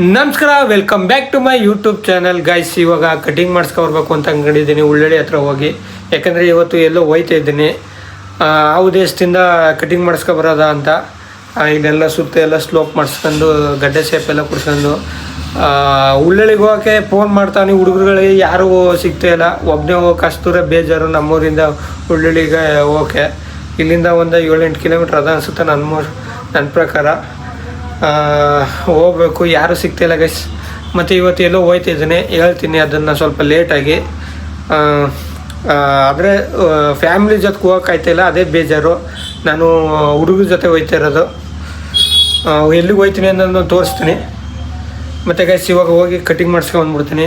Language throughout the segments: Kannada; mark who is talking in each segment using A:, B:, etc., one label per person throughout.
A: ನಮಸ್ಕಾರ, welcome back to my YouTube channel guys. ಇವಾಗ ಕಟಿಂಗ್ ಮಾಡಿಸ್ಕೊಬರ್ಬೇಕು ಅಂತ ಅಂದ್ಕೊಂಡಿದ್ದೀನಿ ಉಳ್ಳಳ್ಳಿ ಹತ್ರ ಹೋಗಿ. ಯಾಕಂದರೆ ಇವತ್ತು ಎಲ್ಲೋ ಹೋಯ್ತಾ ಇದ್ದೀನಿ, ಆ ಉದ್ದೇಶದಿಂದ ಕಟಿಂಗ್ ಮಾಡಿಸ್ಕೊಬರೋದ ಅಂತ. ಇದೆಲ್ಲ ಸುತ್ತ ಎಲ್ಲ ಸ್ಲೋಪ್ ಮಾಡಿಸ್ಕೊಂಡು ಗಡ್ಡೆ ಶೇಪ್ ಎಲ್ಲ ಕುಡ್ಸ್ಕೊಂಡು ಉಳ್ಳಳ್ಳಿಗೆ ಹೋಗೋಕ್ಕೆ ಫೋನ್ ಮಾಡ್ತಾನೆ. ಹುಡುಗರುಗಳಿಗೆ ಯಾರೂ ಸಿಗ್ತಾಯಿಲ್ಲ. ಒಬ್ಬನೇ ಹೋಗೋಕೆ ಅಷ್ಟೂರ ಬೇಜಾರು. ನಮ್ಮೂರಿಂದ ಉಳ್ಳಳ್ಳಿಗೆ ಹೋಗೋಕ್ಕೆ ಇಲ್ಲಿಂದ ಒಂದು 7-8 ಕಿಲೋಮೀಟ್ರ್ ಅದ ಅನಿಸುತ್ತೆ ನನ್ನ ಪ್ರಕಾರ. ಹೋಗ್ಬೇಕು, ಯಾರೂ ಸಿಗ್ತಾಯಿಲ್ಲ ಗೈಸ್. ಮತ್ತು ಇವತ್ತು ಎಲ್ಲೋ ಹೋಯ್ತಿದ್ದೀನಿ, ಹೇಳ್ತೀನಿ ಅದನ್ನು ಸ್ವಲ್ಪ ಲೇಟಾಗಿ. ಆದರೆ ಫ್ಯಾಮ್ಲಿ ಜೊತೆಗೆ ಹೋಗೋಕ್ಕಾಯ್ತಿಲ್ಲ, ಅದೇ ಬೇಜಾರು. ನಾನು ಹುಡುಗರ ಜೊತೆ ಹೋಯ್ತಾ ಇರೋದು. ಎಲ್ಲಿಗೆ ಹೋಯ್ತೀನಿ ಅನ್ನೋದನ್ನು ತೋರಿಸ್ತೀನಿ. ಮತ್ತು ಗೈಸ್ ಇವಾಗ ಹೋಗಿ ಕಟಿಂಗ್ ಮಾಡಿಸ್ಕೊಂಡ್ಬಿಡ್ತೀನಿ.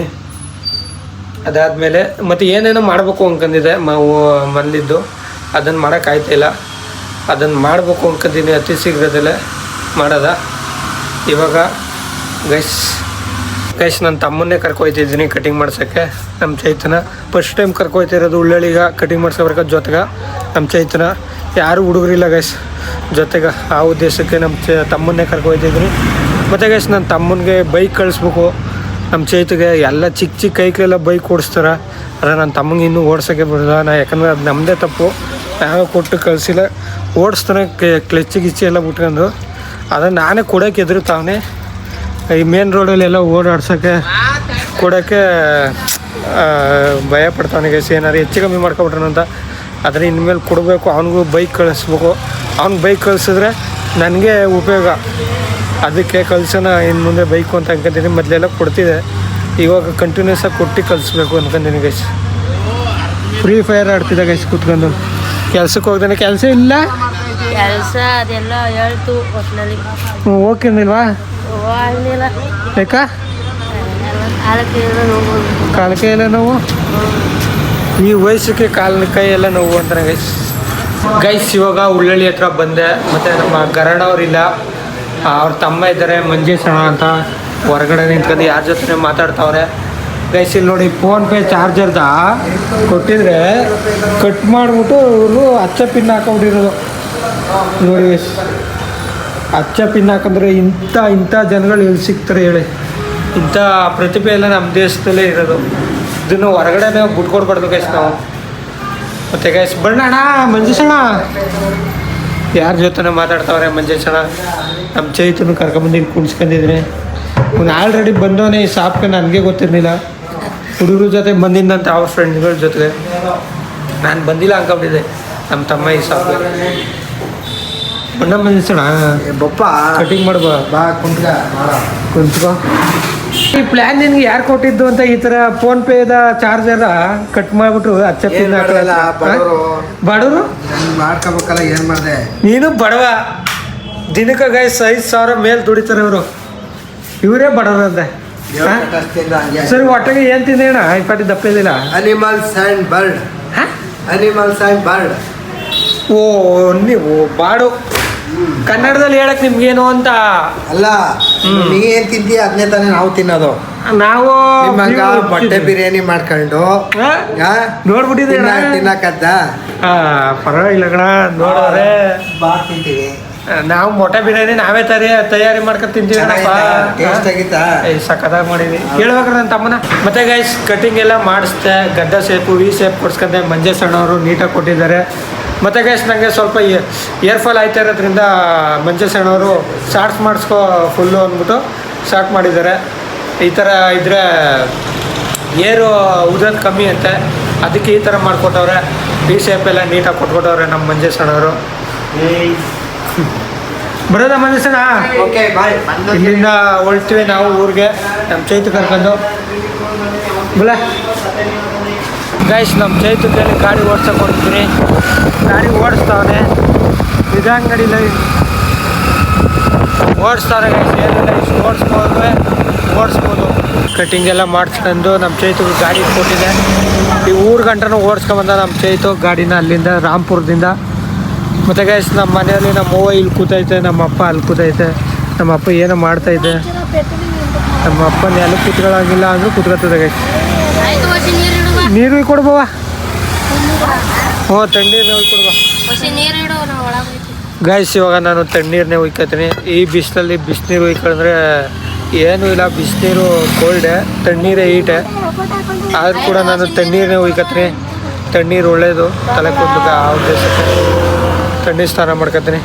A: ಅದಾದಮೇಲೆ ಮತ್ತು ಏನೇನೋ ಮಾಡಬೇಕು ಅಂದ್ಕೊಂಡಿದ್ದೆ ಮನೇಲಿದ್ದು, ಅದನ್ನು ಮಾಡೋಕ್ಕಾಯ್ತಿಲ್ಲ. ಅದನ್ನು ಮಾಡಬೇಕು ಅಂದ್ಕೊಂಡಿದ್ದೀನಿ ಅತಿ ಶೀಘ್ರದಲ್ಲೇ ಮಾಡೋದ. ಇವಾಗ ಗೈಸ್ ನನ್ನ ತಮ್ಮನ್ನೇ ಕರ್ಕೊಯ್ತಿದ್ದೀನಿ ಕಟಿಂಗ್ ಮಾಡ್ಸೋಕ್ಕೆ. ನಮ್ಮ ಚೈತನ ಫಸ್ಟ್ ಟೈಮ್ ಕರ್ಕೊಯ್ತಿರೋದು ಉಳ್ಳಳ್ಳಿಗೆ ಕಟಿಂಗ್ ಮಾಡ್ಸ್ಕೊಬರ್ಕ ಜೊತೆಗೆ. ನಮ್ಮ ಚೈತನ ಯಾರೂ ಹುಡುಗರಿಲ್ಲ ಗೈಸ್ ಜೊತೆಗೆ. ಆ ಉದ್ದೇಶಕ್ಕೆ ನಮ್ಮ ತಮ್ಮನ್ನೇ ಕರ್ಕೊಯ್ತಿದ್ದೀನಿ. ಮತ್ತು ಗೈಸ್ ನನ್ನ ತಮ್ಮನಿಗೆ ಬೈಕ್ ಕಳಿಸ್ಬೇಕು. ನಮ್ಮ ಚೈತಿಗೆ ಎಲ್ಲ ಚಿಕ್ಕ ಕೈಗೆಲ್ಲ ಬೈಕ್ ಓಡಿಸ್ತಾರೆ. ಆದರೆ ನನ್ನ ತಮ್ಮಂಗೆ ಇನ್ನೂ ಓಡ್ಸೋಕ್ಕೆ ಬರೋಲ್ಲ. ಯಾಕಂದರೆ ಅದು ನಮ್ಮದೇ ತಪ್ಪು, ನಾವೇ ಕೊಟ್ಟು ಕಳಿಸಿಲ್ಲ. ಓಡಿಸ್ತಾನೆ ಕ್ಲಚ್ಚು ಗಿಚ್ಚಿ ಎಲ್ಲ ಬಿಟ್ಕೊಂಡು. ಅದನ್ನು ನಾನೇ ಕೊಡೋಕೆ ಎದುರುತ್ತಾವನೆ. ಈ ಮೇನ್ ರೋಡಲ್ಲೆಲ್ಲ ಓಡಾಡ್ಸೋಕ್ಕೆ ಕೊಡೋಕ್ಕೆ ಭಯ ಪಡ್ತಾವನೆ ಗೈಸ್. ಏನಾರು ಹೆಚ್ಚು ಕಮ್ಮಿ ಮಾಡ್ಕೊಬಿಟ್ರನು ಅಂತ. ಆದರೆ ಇನ್ಮೇಲೆ ಕೊಡಬೇಕು. ಅವನಿಗೂ ಬೈಕ್ ಕಳಿಸ್ಬೇಕು. ಅವ್ನಿಗೆ ಬೈಕ್ ಕಳಿಸಿದ್ರೆ ನನಗೆ ಉಪಯೋಗ. ಅದಕ್ಕೆ ಕಳ್ಸೋಣ ಇನ್ನು ಮುಂದೆ ಬೈಕು ಅಂತ ಅನ್ಕೊಂತೀನಿ. ಮೊದಲೆಲ್ಲ ಕೊಡ್ತಿದ್ದೆ, ಇವಾಗ ಕಂಟಿನ್ಯೂಸಾಗಿ ಕೊಟ್ಟು ಕಳಿಸ್ಬೇಕು ಅನ್ಕೊಂತೀನಿ ಗೈಸ್. ಫ್ರೀ ಫೈರ್ ಆಡ್ತಿದ್ದೆ ಗೈಸ್ ಕೂತ್ಕೊಂಡು. ಕೆಲ್ಸಕ್ಕೆ ಹೋಗ್ತಾನೆ, ಕೆಲಸ ಇಲ್ಲ
B: ಕೆಲಸ ಅದೆಲ್ಲ ಹೇಳ್ತು ಒಟ್ಟಿನಲ್ಲಿ.
A: ಹೋಗ್ತಿರ್ಲಿಲ್ವಾ? ಯಾಕ? ಕಾಲ ಕೈ ಎಲ್ಲ ನೋವು. ಈ ವಯಸ್ಸಿಗೆ ಕಾಲ ಕೈ ಎಲ್ಲ ನೋವು ಅಂತಾನೆ ಗೈಸ್. ಇವಾಗ ಉಳ್ಳಳ್ಳಿ ಹತ್ರ ಬಂದೆ. ಮತ್ತು ನಮ್ಮ ಗರಡವ್ರಿಲ್ಲ, ಅವ್ರ ತಮ್ಮ ಇದ್ದಾರೆ ಮಂಜೇಶಣ್ಣ ಅಂತ. ಹೊರಗಡೆ ನಿಂತ್ಕೊಂಡು ಯಾರ ಜೊತೆ ಮಾತಾಡ್ತಾವ್ರೆ ಗೈಸ್. ಇಲ್ಲಿ ನೋಡಿ, ಫೋನ್ಪೇ ಚಾರ್ಜರ್ದ ಕೊಟ್ಟಿದ್ರೆ ಕಟ್ ಮಾಡಿಬಿಟ್ಟು ಇವರು ಅಚ್ಚ ಪಿನ್ ಹಾಕೊಂಡಿರೋದು ನೋಡಿ ಗೈಸ್. ಅಚ್ಚ ಪಿನ್ ಹಾಕಿದ್ರೆ ಇಂಥ ಜನಗಳು ಎಲ್ಲಿ ಸಿಗ್ತಾರೆ ಹೇಳಿ? ಇಂಥ ಪ್ರತಿಭೆ ಎಲ್ಲ ನಮ್ಮ ದೇಶದಲ್ಲೇ ಇರೋದು. ಇದನ್ನು ಹೊರಗಡೆನೇ ಬಿಟ್ಕೊಡ್ಬಾರ್ದು ಗೈಸ್ ನಾವು. ಮತ್ತು ಗೈಸ್ ಬಣ್ಣಣ್ಣ, ಮಂಜೇಶಣ್ಣ ಯಾರ ಜೊತೆ ಮಾತಾಡ್ತಾವ್ರೆ ಮಂಜೇಶಣ್ಣ. ನಮ್ಮ ಚೈತನ್ನು ಕರ್ಕೊಂಬಂದು ಇಲ್ಲಿ ಕುಣಿಸ್ಕೊಂಡಿದ್ದೀನಿ. ಅವ್ನು ಆಲ್ರೆಡಿ ಬಂದವನೇ ಈ ಶಾಪ್ಗೆ, ನನಗೆ ಗೊತ್ತಿರಲಿಲ್ಲ. ಹುಡುಗರ ಜೊತೆ ಬಂದಿದ್ದಂತೆ ಅವ್ರ ಫ್ರೆಂಡ್ಗಳ ಜೊತೆಗೆ. ನಾನು ಬಂದಿಲ್ಲ ಅಂದ್ಕೊಂಡಿದ್ದೆ ನಮ್ಮ ತಮ್ಮ ಈ ಶಾಪ್ಗೆ. ಬಣ್ಣ ಮಂಜೇಶಣ್ಣ
C: ಬಪ್ಪ
A: ಕಟಿಂಗ್ ಮಾಡುವ
C: ಬಾ
A: ಕುಂತ್ಕೋ. ಈ ಪ್ಲ್ಯಾನ್ ನಿನ್ಗೆ ಯಾರು ಕೊಟ್ಟಿದ್ದು ಅಂತ? ಈ ಥರ ಫೋನ್ಪೇದ ಚಾರ್ಜರ ಕಟ್ ಮಾಡಿಬಿಟ್ಟು ಅಚ್ಚ ಪಿನ್ ಹಾಕಲ್ಲ. ಬಡವರು
C: ಮಾಡ್ಕೋಬೇಕಲ್ಲ, ಏನು ಮಾಡಿದೆ
A: ನೀನು ಬಡವ. ದಿನಕ್ಕೆ ಗೈಸ್ 5,000 ಮೇಲೆ ದುಡಿತಾರೆ ಇವರು. ಇವರೇ ಬಡವರಂತೆ. ಸರಿ, ಹೊಟ್ಟೆಗೆ ಏನು ತಿಂದೇಣ? ಇಪ್ಪತ್ತು ದಪ್ಪ ಇದ್ದಿಲ್ಲ.
C: Animals and bird. Animals and bird.
A: ಓ, ನೀವು ಬಾಡು ಕನ್ನಡದಲ್ಲಿ ಹೇಳಕ್ ನಿಮ್ಗೇನು ಅಂತ
C: ಅಲ್ಲ, ನೀ ಏನು ತಿಂತೀಯ ಅದನ್ನೇ ತಾನೇ ನಾವು ತಿನ್ನೋದು.
A: ನಾವು
C: ನಿಮಗ ಮೊಟ್ಟೆ ಬಿರಿಯಾನಿ ಮಾಡ್ಕೊಂಡು
A: ನೋಡ್ಬಿಟ್ಟಿದ್ದೀರ
C: ತಿನ್ನಕದ್ದ.
A: ಪರವಾಗಿಲ್ಲ ಕಣ, ನೋಡೋರೆ
C: ಬಾ ತಿಂತೀವಿ
A: ನಾವು. ಮೊಟ್ಟೆ ಬಿರಿಯಾನಿ ನಾವೇ ತಯಾರಿ ಮಾಡ್ಕೊಂಡು ತಿಂತೀವಿ. ಸಕ್ಕತ್ತಾಗಿ ಮಾಡಿದ್ವಿ. ಹೇಳ್ಬೇಕ್ರೆ ನನ್ನ ತಮ್ಮನ. ಮತ್ತೆ ಗೈಸ್ ಕಟಿಂಗ್ ಎಲ್ಲ ಮಾಡಿಸ್ದೆ. ಗಡ್ಡ ಶೇಪು ವಿ ಶೇಪ್ ಕೊಡ್ಸ್ಕೊಂಡೆ. ಮಂಜೇಶಣ್ಣವರು ನೀಟಾಗಿ ಕೊಟ್ಟಿದ್ದಾರೆ. ಮತ್ತು ಗೈಸ್ ನನಗೆ ಸ್ವಲ್ಪ ಏರ್ ಫಾಲ್ ಆಯ್ತಾ ಇರೋದ್ರಿಂದ ಮಂಜೇಶಣ್ಣವರು ಶಾರ್ಟ್ಸ್ ಮಾಡಿಸ್ಕೊ ಫುಲ್ಲು ಅಂದ್ಬಿಟ್ಟು ಶಾರ್ಟ್ ಮಾಡಿದ್ದಾರೆ. ಈ ಥರ ಇದ್ದರೆ ಏರು ಉದ್ರೋದು ಕಮ್ಮಿ ಅಂತೆ, ಅದಕ್ಕೆ ಈ ಥರ ಮಾಡಿಕೊಟ್ಟವ್ರೆ. ವಿ ಶೇಪ್ ಎಲ್ಲ ನೀಟಾಗಿ ಕೊಟ್ಕೊಟ್ಟವ್ರೆ ನಮ್ಮ ಮಂಜೇಶಣ್ಣವರು. ಬರೋದ ಮಂಜೇಶಣ್ಣ?
C: Okay bye.
A: ಇಲ್ಲಿಂದ ಹೊರಡ್ತೀವಿ ನಾವು ಊರಿಗೆ, ನಮ್ಮ ಚೈತು ಕರ್ಕೊಂಡು. ಬಲ ಗೈಸ್, ನಮ್ಮ ಚೈತದಲ್ಲಿ ಗಾಡಿ ಓಡ್ಸೋಕೆ ಕೊಡ್ತೀನಿ. ಗಾಡಿ ಓಡಿಸ್ತಾವನೆ, ಇದಂಗಡಿಲ್ಲ ಓಡಿಸ್ತಾರೆ ಗೈಸ್. ಏನಿಲ್ಲ, ಇಷ್ಟು ಓಡಿಸ್ಬೋದು. ಕಟಿಂಗ್ ಎಲ್ಲ ಮಾಡಿಸ್ಕೊಂಡು ನಮ್ಮ ಚೈತಿಗೆ ಗಾಡಿ ಕೊಟ್ಟಿದೆ. ಈ ಊರು ಗಂಟನೂ ಓಡಿಸ್ಕೊಂಬಂದ ನಮ್ಮ ಚೈತು ಗಾಡಿನ ಅಲ್ಲಿಂದ ರಾಂಪುರದಿಂದ. ಮತ್ತು ಗೈಸ್ ನಮ್ಮ ಮನೆಯಲ್ಲಿ ನಮ್ಮ ಅವ್ವ ಇಲ್ಲಿ ಕೂತೈತೆ, ನಮ್ಮ ಅಪ್ಪ ಅಲ್ಲಿ ಕೂತೈತೆ. ನಮ್ಮ ಅಪ್ಪ ಏನೋ ಮಾಡ್ತೈತೆ. ನಮ್ಮ ಅಪ್ಪನ ಎಲ್ಲ ಕೂತ್ಕೊಳ್ಳೋಂಗಿಲ್ಲ ಅಂದರೂ ಕೂತ್ಕೊಳ್ತದೆ ಗೈಸ್. ನೀರು ಕೊಡ್ಬವ. ಹ್ಞೂ, ತಣ್ಣೀರನ್ನೇ ಕೊಡ್ಬ ಗೈಸ್. ಇವಾಗ ನಾನು ತಣ್ಣೀರನ್ನೇ ಒಯ್ಕೊತೀನಿ. ಈ ಬಿಸಿಲಲ್ಲಿ ಬಿಸಿನೀರು ಒಯ್ಕೊಂಡ್ರೆ ಏನೂ ಇಲ್ಲ, ಬಿಸಿನೀರು ಕೋಲ್ಡೆ, ತಣ್ಣೀರೇ ಹೀಟೆ. ಆದರೂ ಕೂಡ ನಾನು ತಣ್ಣೀರನ್ನೇ ಉಯ್ಕತ್ತೀನಿ. ತಣ್ಣೀರು ಒಳ್ಳೇದು ತಲೆ ಕೂದಲಿಗೆ, ಆ ಉದ್ದೇಶಕ್ಕೆ ತಣ್ಣೀರು ಸ್ನಾನ ಮಾಡ್ಕೊತೀನಿ.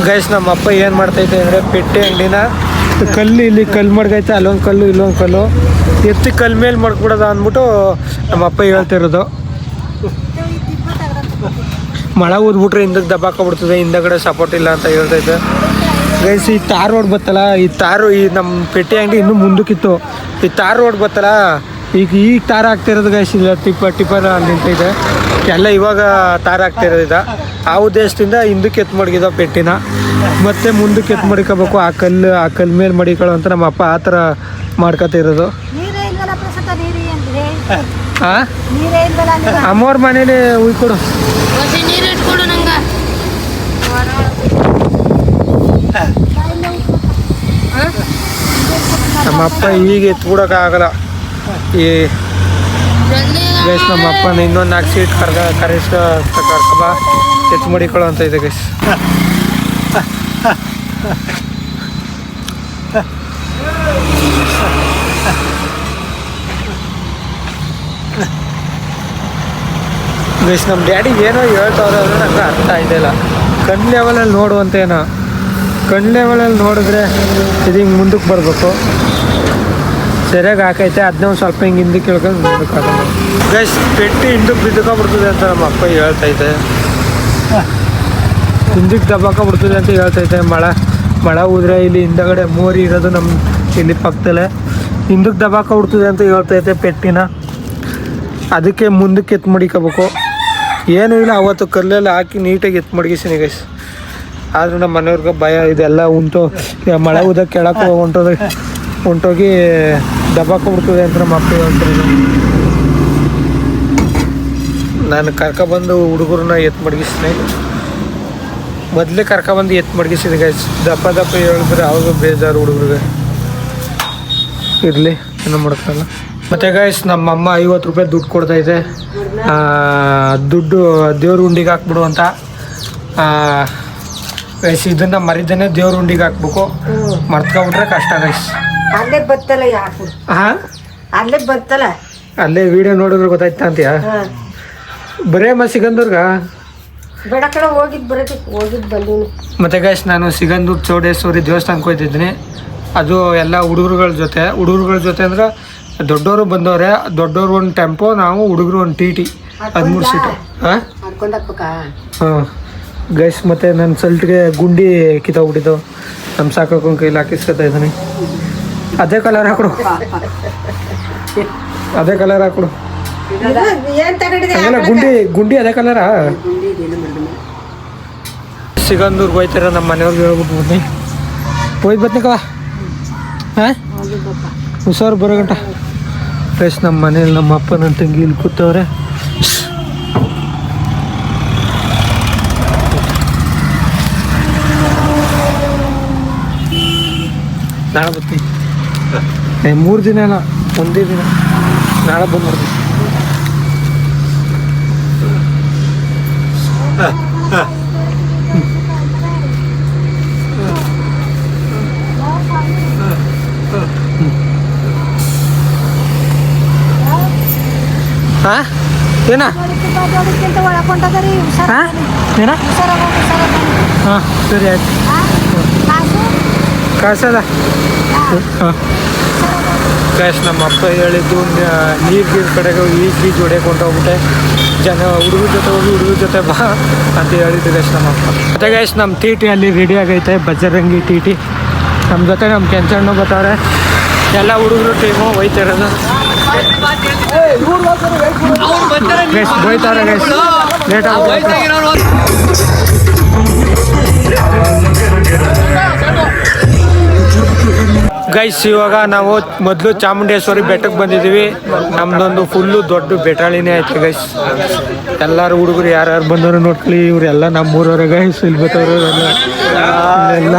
A: ಗೈಸ್ ನಮ್ಮ ಅಪ್ಪ ಏನು ಮಾಡ್ತೈತೆ ಅಂದರೆ ಪೆಟ್ಟೆ ಅಂಗಡಿನ ಕಲ್ಲು ಇಲ್ಲಿ ಕಲ್ಲು ಮಡ್ಗೈತೆ, ಅಲ್ಲೊಂದು ಕಲ್ಲು ಇಲ್ಲೊಂದು ಕಲ್ಲು ಎತ್ತಿ ಕಲ್ಲು ಮೇಲೆ ಮಡ್ಕೊಬಿಡೋದು ಅಂದ್ಬಿಟ್ಟು ನಮ್ಮ ಅಪ್ಪ ಹೇಳ್ತಿರೋದು. ಮಳೆ ಊದ್ಬಿಟ್ರೆ ಹಿಂದಕ್ಕೆ ದಬ್ಬಾಕೊಬಿಡ್ತದೆ, ಹಿಂದಗಡೆ ಸಪೋರ್ಟ್ ಇಲ್ಲ ಅಂತ ಹೇಳ್ತೈತೆ. ಗೈಸ್ ಈ ತಾರ್ ರೋಡ್ ಬತ್ತಲ್ಲ, ಈ ತಾರು ಈ ನಮ್ಮ ಪೆಟ್ಟೆ ಅಂಗಡಿ ಇನ್ನೂ ಮುಂದಕ್ಕಿತ್ತು. ಈ ತಾರ್ ರೋಡ್ ಬತ್ತಲ್ಲ, ಈಗ ತಾರ ಆಗ್ತಿರೋದು ಗೈಸ್. ಇಲ್ಲ ಟಿಪ್ಪರ್ ಅಲ್ಲಿ ನಿಂತೈತೆ ಎಲ್ಲ, ಇವಾಗ ತಾರ ಆಗ್ತಿರೋದಿದ. ಆ ಉದ್ದೇಶದಿಂದ ಹಿಂದಕ್ಕೆ ಎತ್ತು ಮಡಗಿದ ಪೆಟ್ಟಿನ, ಮತ್ತೆ ಮುಂದಕ್ಕೆ ಎತ್ತು ಮಡಿಕೋಬೇಕು. ಆ ಕಲ್ಲು ಮೇಲೆ ಮಡಿಕೊಳ್ಳೋ ಅಂತ ನಮ್ಮ ಅಪ್ಪ ಆ ಥರ ಮಾಡ್ಕೊತಿರೋದು. ಹಾಂ, ಅಮ್ಮವ್ರ ಮನೇಲಿ ಉಯ್ಕೊಡು.
B: ನೀರು ಇಟ್ಕೊಡು ನಂಗೆ.
A: ನಮ್ಮ ಅಪ್ಪ ಈಗ ಎತ್ಬಿಡೋಕ್ಕಾಗಲ್ಲ. ಈ ಗೈಸ್ ನಮ್ಮ ಅಪ್ಪನ ಇನ್ನೊಂದು 4 ಸೀಟ್ ಕರ್ಕಬ ಎತ್ತು ಮಡಿಕೊಳ್ಳೋ ಅಂತ ಇದೆ ಗೈಸ್. ಗೈಸ್ ನಮ್ಮ ಡ್ಯಾಡಿ ಏನೋ ಹೇಳ್ತಾವ್ರೆ ಅಂದರೆ ನಂಗೆ ಅರ್ಥ ಆಯ್ತಿಲ್ಲ. ಕಣ್ಣು ಲೆವೆಲಲ್ಲಿ ನೋಡುವಂತೇನೋ, ಕಣ್ಣು ಲೆವೆಲಲ್ಲಿ ನೋಡಿದ್ರೆ ಇದು ಹಿಂಗೆ ಮುಂದಕ್ಕೆ ಬರಬೇಕು. ಸರಿಯಾಗಿ ಹಾಕೈತೆ, ಅದನ್ನ ಒಂದು ಸ್ವಲ್ಪ ಹಿಂಗೆ ಹಿಂದಕ್ಕೆ ಕೇಳ್ಕೊಂಡು ಮುಂದಕ್ಕೆ ಹಾಕೋದು. ಗೈಸ್ ಪೆಟ್ಟು ಹಿಂದಕ್ಕೆ ಬಿದ್ದಕೊಂಡ್ಬಿಡ್ತದೆ ಅಂತ ನಮ್ಮ ಅಪ್ಪ ಹೇಳ್ತೈತೆ. ಹಿಂದಕ್ಕೆ ದಬ್ಬಾಕೊಂಡ್ಬಿಡ್ತದೆ ಅಂತ ಹೇಳ್ತೈತೆ. ಮಳೆ ಹೋದ್ರೆ ಇಲ್ಲಿ ಹಿಂದಗಡೆ ಮೋರಿ ಇರೋದು ನಮ್ಮ ಇಲ್ಲಿ ಪಕ್ಕದಲ್ಲೇ, ಹಿಂದಕ್ಕೆ ದಬ್ಬಾಕೊಂಡ್ಬಿಡ್ತದೆ ಅಂತ ಹೇಳ್ತೈತೆ ಪೆಟ್ಟಿನ. ಅದಕ್ಕೆ ಮುಂದಕ್ಕೆ ಎತ್ತು ಮಡಿಕೋಬೇಕು. ಏನೂ ಇಲ್ಲ, ಅವತ್ತು ಕಲ್ಲೆಲ್ಲ ಹಾಕಿ ನೀಟಾಗಿ ಎತ್ತು ಮಡಗಿಸಿನಿ ಗೈಸ್. ಆದರೂ ನಮ್ಮ ಮನೆಯವ್ರಿಗೆ ಭಯ, ಇದೆಲ್ಲ ಮಳೆ ಹೋದಾಗ ಕೆಳಕ್ಕೆ ಹೊಂಟೋಗಿ ದಬ್ಬಾಕೊಂಡ್ಬಿಡ್ತದೆ ಅಂತ ನಮ್ಮ ಅಪ್ಪ ಹೇಳ್ತಾರೆ. ನಾನು ಕರ್ಕೊಬಂದು ಹುಡುಗರನ್ನ ಎತ್ತು ಮಡಗಿಸ್ತೀನಿ. ಮೊದಲೇ ಕರ್ಕೊಬಂದು ಎತ್ತು ಮಡಗಿಸಿದೆ ಗೈಸ್. ದಪ್ಪ ಹೇಳಿದ್ರೆ ಅವಾಗ ಬೇಜಾರು ಹುಡುಗರಿಗೆ. ಇರಲಿ, ಏನೋ ಮಾಡ್ಕೊಳ್ಳಲ್ಲ. ಮತ್ತು ಗೈಸ್ ನಮ್ಮಮ್ಮ 50 ರೂಪಾಯಿ ದುಡ್ಡು ಕೊಡ್ತೈತೆ. ದುಡ್ಡು ದೇವ್ರ ಉಂಡಿಗೆ ಹಾಕ್ಬಿಡು ಅಂತ. ಗೈಸ್ ಇದನ್ನು ಮರಿದೇನೆ ದೇವ್ರ ಉಂಡಿಗೆ ಹಾಕ್ಬೇಕು. ಮರ್ತ್ಕೊಬಿಟ್ರೆ ಕಷ್ಟ ಗೈಸ್.
D: ಅಲ್ಲೇ ಬತ್ತಲ್ಲ ಯಾಕೆ?
A: ಹಾಂ,
D: ಅಲ್ಲೇ ಬತ್ತಲ್ಲ,
A: ಅಲ್ಲೇ ವಿಡಿಯೋ ನೋಡಿದ್ರೆ ಗೊತ್ತಾಯ್ತಾ ಅಂತೀಯ? ಬರೇ ಸಿಗಂದೂರ್ಗ
D: ಬೇಡ ಕಡೆ ಹೋಗಿದ್ದು ಬಂದೀನಿ.
A: ಮತ್ತು ಗೈಸ್ ನಾನು ಸಿಗಂದೂರು ಚೌಡೇಶ್ವರಿ ದೇವಸ್ಥಾನಕ್ಕೆ ಹೋಗ್ತಿದ್ದೀನಿ. ಅದು ಎಲ್ಲ ಹುಡುಗರುಗಳ ಜೊತೆ ಅಂದ್ರೆ ದೊಡ್ಡವರು ಬಂದವ್ರೆ. ದೊಡ್ಡವ್ರು ಒಂದು ಟೆಂಪೋ, ನಾವು ಹುಡುಗರು ಒಂದು ಟಿ 13 ಸೀಟು. ಹಾಂ ಹಾಂ ಗೈಸ್. ಮತ್ತು ನನ್ನ ಸಲ್ಟ್ಗೆ ಗುಂಡಿ ಕಿತ್ತೋಗ್ಬಿಟ್ಟಿದ್ದು. ನಮ್ಮ ಸಾಕೋಕೊಂಡು ಕೈಲಿ ಹಾಕಿಸ್ಕೊತಾ ಇದ್ದೀನಿ. ಅದೇ ಕಲರ್ ಹಾಕೊಡು. ಅಲ್ಲ ಗುಂಡಿ ಅದೇ ಕಲರಾ? ಸಿಗಂದೂರ್ಗೆ ಹೋಯ್ತಾರ ನಮ್ಮ ಮನೆಯವ್ರಿಗೆ ಹೇಳ್ಬಿಟ್ಟು ಬನ್ನಿ. ಹೋಯ್ತು ಬತ್ನಿಕವ. ಹಾಂ, ಹುಷಾರು ಬರೋ ಗಂಟ. ಫ್ರೆಶ್ ನಮ್ಮ ಮನೇಲಿ ನಮ್ಮ ಅಪ್ಪ ನನ್ನ ತಂಗಿ ಇಲ್ಲಿ ಕೂತವ್ರೆ. ನಾಳೆ ಬರ್ತೀನಿ. 3 ದಿನ ಅಲ್ಲ, ಒಂದೇ ದಿನ. ನಾಳೆ ಬಂದ್ಬಿಡ್ತೀನಿ. ಹಾಂ, ಏನ ಹಾಂ, ಏನ? ಹಾಂ, ಸರಿ ಆಯ್ತು. ಕಾಸದ ಹಾಂ ಗೈಸ್ ನಮ್ಮ ಅಪ್ಪ ಹೇಳಿದ್ದು ನೀರು ಕಡೆಗೆ ಈಜು ಹೊಡೆಯಕ್ಕೆ ಹೊಂಟೋಗ್ಬಿಟ್ಟೆ. ಹುಡುಗರ ಜೊತೆ ಬಾ ಅಂತ ಹೇಳಿದ್ದು ಗೈಸ್ ನಮ್ಮ ಅಪ್ಪ. ಮತ್ತು ಗೈಸ್ ನಮ್ಮ ಟಿ ಅಲ್ಲಿ ರೆಡಿ ಆಗೈತೆ, ಬಜರಂಗಿ ಟಿ. ನಮ್ಮ ಜೊತೆ ನಮ್ಮ ಕೆಂಚಣ್ಣು ಬರ್ತಾರೆ. ಎಲ್ಲ ಹುಡುಗರು ಟೀಮು ಹೋಯ್ತಿರೋದು ಗೈಸ್. ಹೋಯ್ತಾರೆ ಗೈಸ್, ಲೇಟ್ ಆಗುತ್ತೆ. ಗೈಸ್ ಇವಾಗ ನಾವು ಮೊದಲು ಚಾಮುಂಡೇಶ್ವರಿ ಬೆಟ್ಟಕ್ಕೆ ಬಂದಿದ್ದೀವಿ. ನಮ್ದೊಂದು ಫುಲ್ಲು ದೊಡ್ಡ ಬೆಟಾಳಿನೇ ಐತೆ ಗೈಸ್. ಎಲ್ಲರೂ ಹುಡುಗರು ಯಾರ್ಯಾರು ಬಂದವರು ನೋಡ್ಕೊಳ್ಳಿ. ಇವರೆಲ್ಲ ನಮ್ಮೂರವ್ರೆ ಗೈಸ್. ಇಲ್ಲಿ ಬತ್ತವರು ಎಲ್ಲ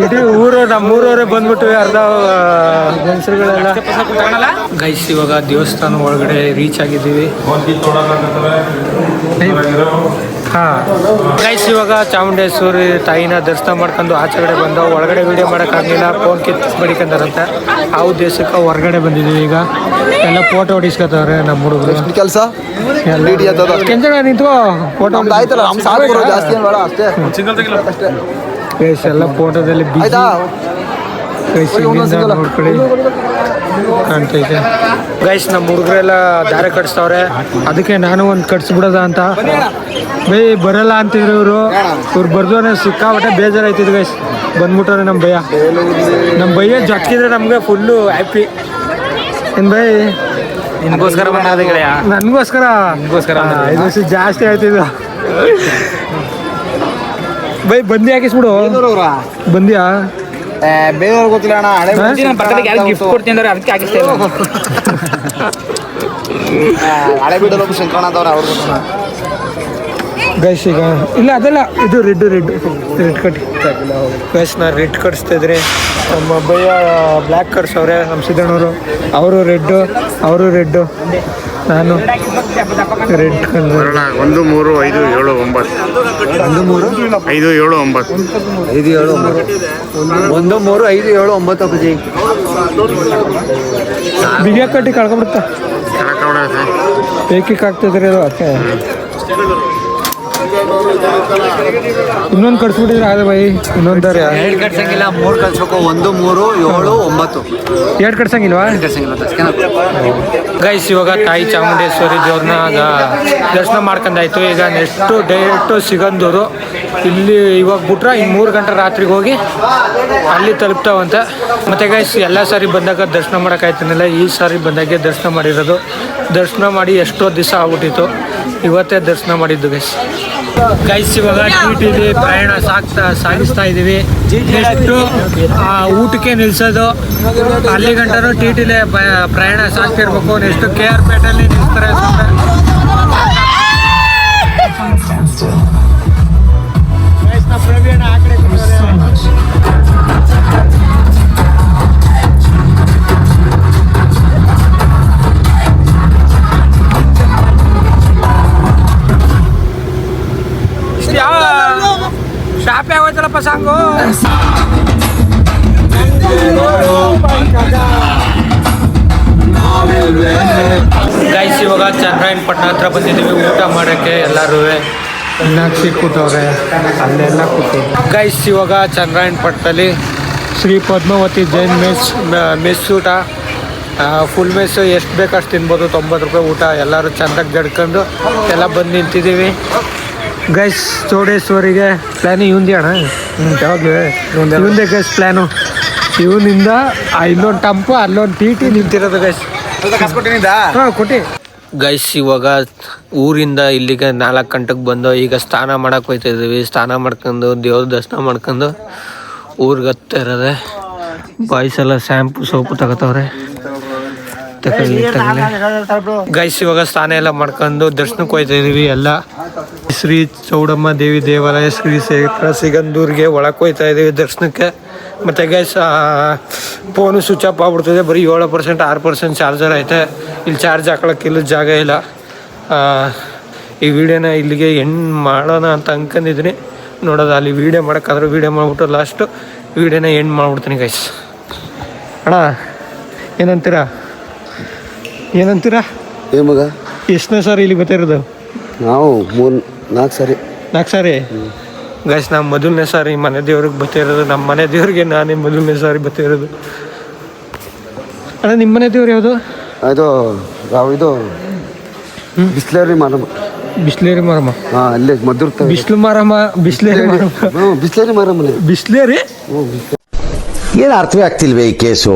A: ಇಡೀ ಊರು ನಮ್ಮೂರವರೇ ಬಂದ್ಬಿಟ್ಟು ಅರ್ಧ ಗಂಡಸರುಗಳೆಲ್ಲ ಗೈಸ್. ಇವಾಗ ದೇವಸ್ಥಾನ ಒಳಗಡೆ ರೀಚ್ ಆಗಿದ್ದೀವಿ. ಗೈಸ್ ಇವಾಗ ಚಾಮುಂಡೇಶ್ವರಿ ತಾಯಿನ ದರ್ಶನ ಮಾಡ್ಕೊಂಡು ಆಚೆ ಕಡೆ ಬಂದು ಒಳಗಡೆ ವಿಡಿಯೋ ಮಾಡೋಕ್ಕಾಗಲಿಲ್ಲ, ಫೋನ್ ಕಿತ್ತು ಬಡಿಕಂತಾರಂತೆ. ಆ ಉದ್ದೇಶಕ್ಕೆ ಹೊರಗಡೆ ಬಂದಿದ್ದೀವಿ. ಈಗ ಎಲ್ಲ ಫೋಟೋ ಹೊಡಿಸ್ಕೊತವ್ರೆ ನಮ್ಮ ಹುಡುಗರು.
E: ಕೆಲಸ
A: ಕೆಂಚಣ ನಿಂತು ಫೋಟೋ ಗೈಸ್ ಎಲ್ಲ ಫೋಟೋದಲ್ಲಿ ನೋಡ್ಕೊಳ್ಳಿ ಕಾಣ್ತೈತೆ. ಗೈಸ್ ನಮ್ಮ ಹುಡುಗರೆಲ್ಲ ದಾರ ಕಟ್ಸ್ತವ್ರೆ, ಅದಕ್ಕೆ ನಾನು ಒಂದು ಕಟ್ಸ್ಬಿಡೋದ ಅಂತ. ಬೈ ಬರಲ್ಲ ಅಂತಿದ್ರು ಇವ್ರು ಬರ್ದೋನೆ ಸಿಕ್ಕಾಬಟ್ಟೆ ಬೇಜಾರಾಯ್ತಿದ್ರು ಗೈಸ್. ಬಂದ್ಬಿಟ್ರೆ ನಮ್ಮ ಭಯ್ಯ ಜೊಕ್ಕಿದ್ರೆ ನಮಗೆ ಫುಲ್ಲು ಹ್ಯಾಪಿ. ಏನು ಬೈ
E: ನಿನ್ಗೋಸ್ಕರ
A: ನನಗೋಸ್ಕರ ಐದು ವರ್ಷ ಜಾಸ್ತಿ ಆಯ್ತಿದ್ದು. ಬೈ ಬಂದಿ ಹಾಕಿಸ್ಬಿಡು. ಬಂದಿಯಾ
E: ಬೇರೆಯವ್ರಿಗೆ ಗೊತ್ತಿಲ್ಲ ಅಣ್ಣ.
F: ಗಿಫ್ಟ್ ಕೊಡ್ತೀನಿ ಅಂದ್ರೆ ಅದಕ್ಕೆ ಹಾಕಿಸ್ತಾ ಇಲ್ಲ.
E: ಹಳೆ ಬಿಡಲು ಶಂಕರಣ ಅಂತವ್ರೆ ಅವ್ರಿಗೆ ಗೊತ್ತಿಲ್ಲ.
A: ಗೈಸ್ ಈಗ ಇಲ್ಲ ಅದೆಲ್ಲ ಇದು ರೆಡ್ ಕಟ್ ಗೈಸ್ ನಾ ರೆಡ್ ಕಟ್ಸ್ತಿದ್ರಿ. ನಮ್ಮ ಭಯ್ಯ ಬ್ಲ್ಯಾಕ್ ಕಟ್ಸವ್ರೆ. ನಮ್ಮ ಸಿದ್ದಣ್ಣವರು ಅವರು ರೆಡ್ಡು ನಾನು ರೆಡ್ ಕಲರ್.
G: 1 3 5 7 9 5 7 9
C: ಅಪ್ಪಾಜಿ.
A: ಬಿಗಿಯ ಕಟ್ಟಿ ಕಳ್ಕೊಂಡ್ಬಿಡ್ತಾ ಏಕಿಕ್ ಆಗ್ತದ್ರಿ ಅದು. ಅತ್ತೆ ಇನ್ನೊಂದು ಕಟ್ಸ್ಬಿಟ್ಟಿದ್ರೆ ಅದೇ ಬೈ. ಇನ್ನೊಂದಾರೆ
C: 2 ಕಟ್ಸಂಗಿಲ್ಲ, 3 ಕಟ್ಸ್ಬೇಕು. 1 3 7 9
A: 2 ಕಟ್ಸಂಗಿಲ್ವಾ? ಗೈಸ್ ಇವಾಗ ತಾಯಿ ಚಾಮುಂಡೇಶ್ವರಿ ದೇವ್ರನ್ನ ದರ್ಶನ ಮಾಡ್ಕೊಂಡಾಯ್ತು. ಈಗ ನೆಕ್ಸ್ಟು ಡೈರೆಕ್ಟು ಸಿಗಂದೂರು. ಇಲ್ಲಿ ಇವಾಗ ಬಿಟ್ರೆ ಇನ್ನು 3 ಗಂಟೆ ರಾತ್ರಿಗೆ ಹೋಗಿ ಅಲ್ಲಿ ತಲುಪ್ತಾವಂತೆ. ಮತ್ತು ಗೈಸ್ ಎಲ್ಲ ಸಾರಿ ಬಂದಾಗ ದರ್ಶನ ಮಾಡೋಕ್ಕಾಯ್ತಿರಲಿಲ್ಲ, ಈ ಸಾರಿ ಬಂದಾಗೆ ದರ್ಶನ ಮಾಡಿರೋದು. ದರ್ಶನ ಮಾಡಿ ಎಷ್ಟೋ ದಿವಸ ಆಗ್ಬಿಟ್ಟಿತ್ತು, ಇವತ್ತೇ ದರ್ಶನ ಮಾಡಿದ್ದು ಗೈಸ್. ಇವಾಗ ಟಿಟಿಲಿ ಪ್ರಯಾಣ ಸಾಗಿಸ್ತಾ ಇದ್ದೀವಿ. ಎಷ್ಟು ಊಟಕ್ಕೆ ನಿಲ್ಸೋದು, ಅಲ್ಲಿ ಗಂಟನೂ ಟಿಟಿಲೇ ಪ್ರಯಾಣ ಸಾಗ್ತಿರ್ಬೇಕು. ನೆಕ್ಸ್ಟು KR ಪೇಟೆಯಲ್ಲಿ ನಿಲ್ಸ್ತಾರೆ. ಪ್ರವೀಣ ಆ ಕಡೆ ಶಾಪೆ ಆಗೋಯ್ತಲ್ಲಪ್ಪ ಸಾಂಗು. ಗೈಸ್ ಇವಾಗ ಚನ್ನರಾಯಣಪಟ್ಟಣ ಹತ್ರ ಬಂದಿದ್ದೀವಿ ಊಟ ಮಾಡೋಕ್ಕೆ. ಎಲ್ಲರೂ ಮೀನಾಕ್ಷಿ ಕೂತವ್ರೆ, ಅಲ್ಲೆಲ್ಲ ಕೂತು. ಗೈಸ್ ಇವಾಗ ಚನ್ನರಾಯಣಪಟ್ಟಣದಲ್ಲಿ ಶ್ರೀ ಪದ್ಮಾವತಿ ಜೈನ್ ಮೆಸ್ ಊಟ. ಫುಲ್ ಮೆಸ್ಸು ಎಷ್ಟು ಬೇಕು ಅಷ್ಟು ತಿನ್ಬೋದು, 90 ರೂಪಾಯಿ ಊಟ. ಎಲ್ಲರೂ ಚೆಂದಾಗಿ ಜಡ್ಕೊಂಡು ಎಲ್ಲ ಬಂದು ನಿಂತಿದ್ದೀವಿ. ಗೈಸ್ ಚೌಡೇಶ್ವರಿಗೆ ಪ್ಲ್ಯಾನು ಇವಂದಿ ಅಣ್ಣ. ಯಾವಾಗಲೂ ಇವಂದೇ ಗೈಸ್ ಪ್ಲ್ಯಾನು. ಇವನಿಂದ ಇಲ್ಲೊಂದು ಟಂಪು ಅಲ್ಲೊಂದು ಟಿ ನಿಂತಿರೋದು ಗೈಸ್. ಹಾಂ ಕೊಟ್ಟು ಗೈಸ್ ಇವಾಗ ಊರಿಂದ ಇಲ್ಲಿಗೆ 4 ಗಂಟೆಗೆ ಬಂದು ಈಗ ಸ್ನಾನ ಮಾಡಕ್ಕೆ ಹೋಗ್ತಾ ಇದ್ದೀವಿ. ಸ್ನಾನ ಮಾಡ್ಕೊಂಡು ದೇವ್ರ ದರ್ಶನ ಮಾಡ್ಕೊಂಡು ಊರಿಗೆ ಹತ್ತಾ ಇರೋದೆ. ಬಾಯ್ಸ್ ಎಲ್ಲ ಶಾಂಪು ಸೋಪು ತಗೋತವ್ರೆ. ಗೈಸ್ ಇವಾಗ ಸ್ನಾನ ಎಲ್ಲ ಮಾಡ್ಕೊಂಡು ದರ್ಶನಕ್ಕೆ ಹೋಗ್ತಾ ಇದೀವಿ. ಎಲ್ಲ ಶ್ರೀ ಚೌಡಮ್ಮ ದೇವಿ ದೇವಾಲಯ ಶ್ರೀ ಕ್ಷೇತ್ರ ಸಿಗಂದೂರಿಗೆ ಒಳಕ್ಕೆ ಹೋಗ್ತಾ ಇದೀವಿ ದರ್ಶನಕ್ಕೆ. ಮತ್ತು ಗೈಸ್ ಫೋನು ಸ್ವಿಚ್ ಆಫ್ ಆಗ್ಬಿಡ್ತದೆ. ಬರೀ 7% 6% ಚಾರ್ಜರ್ ಐತೆ. ಇಲ್ಲಿ ಚಾರ್ಜ್ ಹಾಕೊಳಕ್ಕೆ ಇಲ್ಲ ಜಾಗ ಇಲ್ಲ. ಈ ವಿಡಿಯೋನ ಇಲ್ಲಿಗೆ ಎಂಡ್ ಮಾಡೋಣ ಅಂತ ಅಂದ್ಕೊಂಡಿದ್ದೀನಿ. ನೋಡೋದು ಅಲ್ಲಿ ವೀಡಿಯೋ ಮಾಡೋಕ್ಕಾದ್ರೆ ವೀಡಿಯೋ ಮಾಡಿಬಿಟ್ಟು ಲಾಸ್ಟು ವೀಡಿಯೋನ ಎಂಡ್ ಮಾಡ್ಬಿಡ್ತೀನಿ ಗೈಸ್. ಅಣ್ಣ ಏನಂತೀರಾ
C: ಮಗ
A: ಎಷ್ಟನೇ ಸಾರಿ ಇಲ್ಲಿ ಬರ್ತಿರೋದು?
C: ನಾವು 4 ಸಾರಿ
A: ಗೈಸ್ ನಾವು ಮೊದಲನೇ ಸಾರಿ ಮನೆ ದೇವ್ರಿಗೆ ಬರ್ತಿರೋದು. ನಮ್ಮ ಮನೆ ದೇವ್ರಿಗೆ ನಾನೇ ಮೊದಲನೇ ಸಾರಿ ಬರ್ತಿರೋದು. ಅಣ್ಣ ನಿಮ್ಮ ಮನೆ ದೇವ್ರು ಯಾವುದು?
C: ಇದು ಬಿಸ್ಲೇರಿ ಮಾರಮ್ಮ. ಹಾಂ ಅಲ್ಲೇ ಮದ್ದೂರು
A: ಬಿಸ್ಲೇರಿ ಮಾರಮ್ಮ.
H: ಏನು ಅರ್ಥವೇ ಆಗ್ತಿಲ್ವೇ ಈ ಕೇಸು?